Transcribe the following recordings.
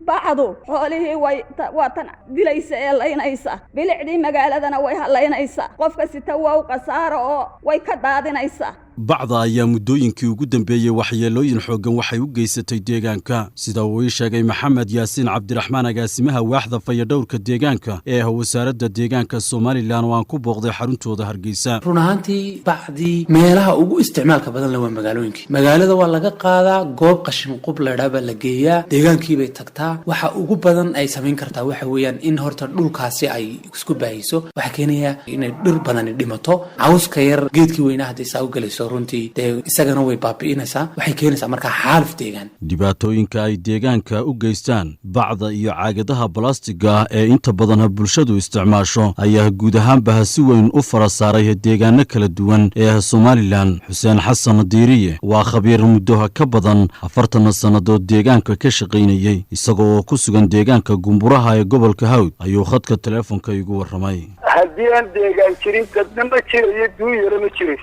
bacdu xoolihii waa tan dilaysa ee laynaysa bilicdii magaaladana way halaynaysaa qofka sita waa u qasaaro oo way ka daadinaysaa bacda ayaa muddooyinkii ugu dambeeyey waxyeelooyin xooggan waxay u geysatay deegaanka sida uu ii sheegay maxamed yaasiin cabdiraxmaan agaasimaha waaxda fayadhowrka deegaanka ee wasaaradda deegaanka Soomaaliland oo aan ku booqday xaruntooda Hargeysa. run ahaantii bacdii meelaha ugu isticmaalka badan leh waa magaalooyinka magaalada waa laga qaadaa goob qashin qub la dhaaba la geeyaa deegaankii bay tagtaa waxa ugu badan ay samayn kartaa waxa weeyaan in horta dhulkaasi ay isku baahiso waxa keenaya inay dhir badan dhimato cawska yar geedkii weynaa hadii saa u galayso runtii isagana way baabi'inaysaa waxay keenaysaa markaa xaaluf deegaan dhibaatooyinka ay deegaanka u geystaan bacda iyo caagadaha balastiga ee inta badan bulshadu isticmaasho ayaa guud ahaanba si weyn u fara saaray deegaano kala duwan ee Soomaaliland Xuseen Xasan Diiriye waa khabiir muddo ka badan 40 sanadood deegaanka ka shaqeynayay isagoo ku sugan deegaanka Gumburaha ee gobolka Hawd ayuu khadka telefoonka igu waramay haddii aan deegaan jirin dadna ma jirayo duunyada ma jiray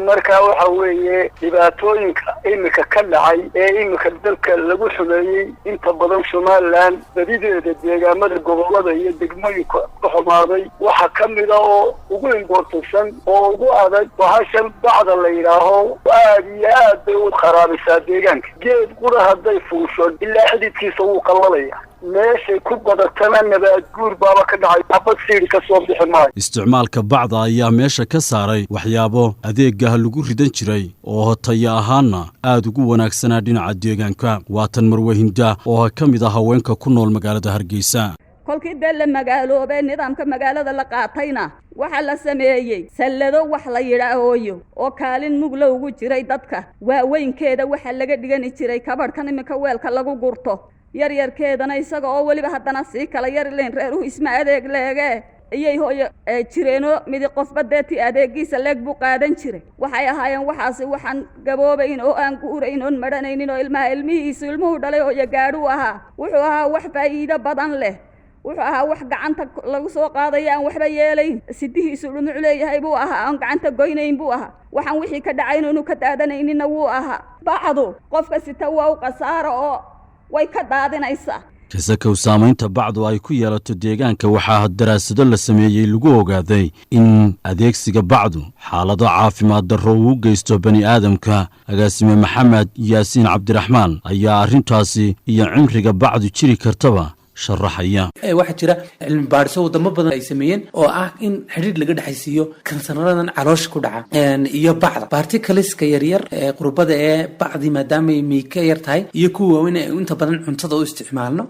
marka waxa weeye dhibaatooyinka imika ka dhacay ee imika dalka lagu xumeeyay inta badan Soomaaliland badideeda deegaamada gobolada iyo degmooyinka ku xumaaday waxa kamid ah oo ugu importansan oo ugu adag bahashan bacda la yiraaho aad iyo aad bay u kharaabisa deegaanka geed qura haday fuusho ilaa xididkiisa uu qallalaya meesha ku badatana nabaad guur baaba ka dhacay xabad siiri ka soo bixi maayo isticmaalka bacda ayaa meesha ka saaray waxyaabo adeegga lagu ridan jiray oo tayo ahaana aad ugu wanaagsanaa dhinaca deegaanka waatan marwahinda oo ka mid ah haweenka ku nool magaalada Hargeysa kolkii dal magaaloobay nidaamka magaalada la qaatayna waxa la sameeyay sallado wax la yiraahoyo oo kaalin mugla ugu jiray dadka waaweynkeeda waxa laga dhigan jiray kabadhkan imika weelka lagu gurto yaryarkeedana isaga oo waliba haddana si kala yar leen reeruhu isma adeeg leege ayay hooyo jireeno mid qofba deeti adeegiisa leeg buu qaadan jiray waxay ahaayeen waxaan gaboobayn oo aan guurayn oo maranaynin oo ilmuhu dhalay oo gaadhu ahaa wuxuu ahaa wax faa'iido badan leh wuxuu ahaa wax gacanta lagu soo qaadayo aan waxba yeelayn sidihiisu dhumuc leeyahay buu ahaa aan gacanta goynayn buu ahaa waxaan wixii ka dhacayn inuu ka daadanaynin wuu ahaa bacdu qofka sita waa u qasaaro oo way ka daadinaysaa kasakow saamaynta bacdu ay ku yeelato deegaanka waxaa daraasado la sameeyay lagu ogaaday in adeegsiga bacdu xaalado caafimaad darro uu geysto bani aadamka agaasime maxamed yaasiin cabdiraxmaan ayaa arrintaasi iyo cimriga bacdu jiri kartaba sharaxaya waxa jira cilmi baadhiso wadamo badan ay sameeyeen oo ah in xiriir laga dhaxaysiiyo kansarradan caloosha ku dhaca iyo bacda particleska yaryar ee qurbada ee bacdi maadaama ay miika yar tahay iyo kuwa waaweyn ee inta badan cuntada u isticmaalno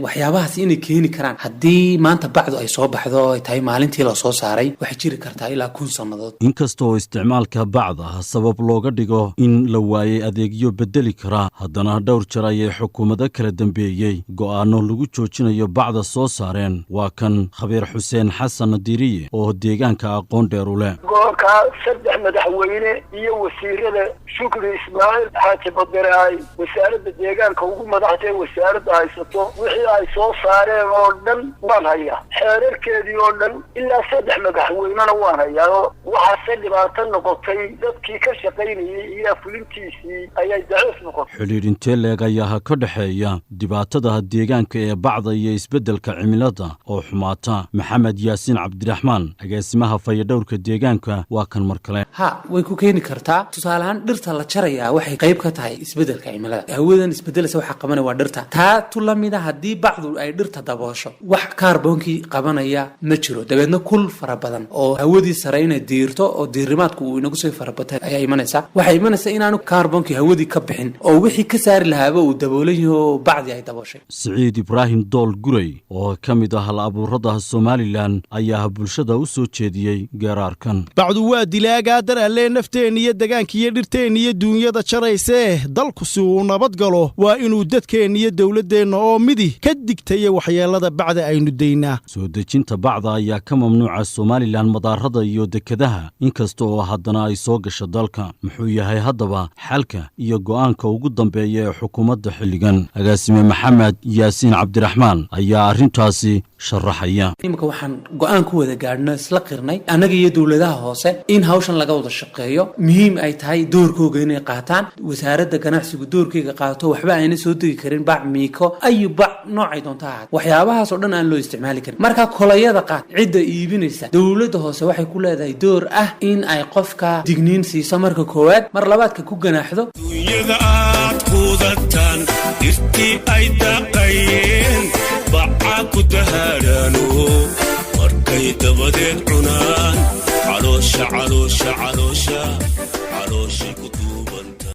waxyaabahaas inay keeni karaan haddii maanta bacdu ay soo baxdo ay tahay maalintii la soo saaray waxay jiri kartaa ilaa 1000 sanadood inkastoo isticmaalka bacda sabab looga dhigo in la waayay adeegyo bedeli kara haddana dhowr jeer ayay xukuumadda kala dambeeyay go'aano lagu joojinayo bacda soo saareen waa kan khabiir Xuseen Xasan Diiriye oo deegaanka aqoon dheer u leh gobolka saddex madaxweyne iyo wasiirada Shukri Ismaaciil Xaaji Badaraay wasaaradda deegaanka ugu madaxday wasaaradda haysato wixii ay soo saareen oo dhan waan hayaa xeerarkeedii oo dhan ilaa saddex madaxweynena waan hayaa waxa dhibaato noqotay dadkii ka shaqaynayay iyo fulintiisii ayay daciif noqotay xiriir intee leeg ayaa ka dhaxeeya dhibaatada deegaanka ee bacda iyo isbeddelka cimilada oo xumaata maxamed yaasiin cabdiraxmaan agaasimaha fayadhowrka deegaanka waa kan mar kale way ku keeni kartaa tusaale ahaan dhirta la jaraya waxay qayb ka tahay isbeddelka cimilada hawadan isbeddelaysa waxa qabanaya waa dhirta taa tu lamida haddii bacdu ay dhirta daboosho wax kaarboonkii qabanaya ma jiro dabeedna kul fara badan oo hawadii sare inay diirto oo diirimaadku uu inagu soo farabatay ayaa imanaysa waxay imanaysaa inaanu kaarboonkii hawadii ka bixin oo wixii ka saari lahaaba uu daboolan yahay bacdi ay dabooshay Saciid Ibrahim Dool Guray oo ka mid ah hal-abuurada Soomaaliland ayaa bulshada u soo jeediyay geerarkan bacdu waa dilaaga daraale nafteen iyo deegaanka iyo dhirteen iyo duunyada jarayse dalku si uu nabad galo waa inuu dadkeen iyo dawladeena oo midi ka digtay waxyeelada bacda aynu deynaa soo dejinta bacda ayaa ka mamnuuca Soomaaliland madaarada iyo dekadaha inkasta oo haddana ay soo gasho dalka muxuu yahay haddaba xalka iyo go'aanka ugu dambeeya ee xukuumadda xilligan agaasime maxamed yaasiin cabdiraxmaan cabdiraxmaan ayaa arrintaasi sharaxaya. imika waxaan go'aan ku wada gaadhno isla qirnay annaga iyo dawladaha hoose in hawshan laga wada shaqeeyo muhiim ay tahay doorkooga inay qaataan wasaaradda ganacsigu doorkeega qaato waxba ayna soo degi karin bac miiko ayu bac noocay doonta ahaad waxyaabahaas oo dhan aan loo isticmaali karin marka kolayada qaad cidda iibinaysa dawladda hoose waxay ku leedahay door ah in ay qofka digniin siiso marka koowaad mar labaadka ku ganaaxdo dunyada aad quudataan dhirtii ay daaqayeen baca ku dahaadhaano markay dabadeed cunaan caloosha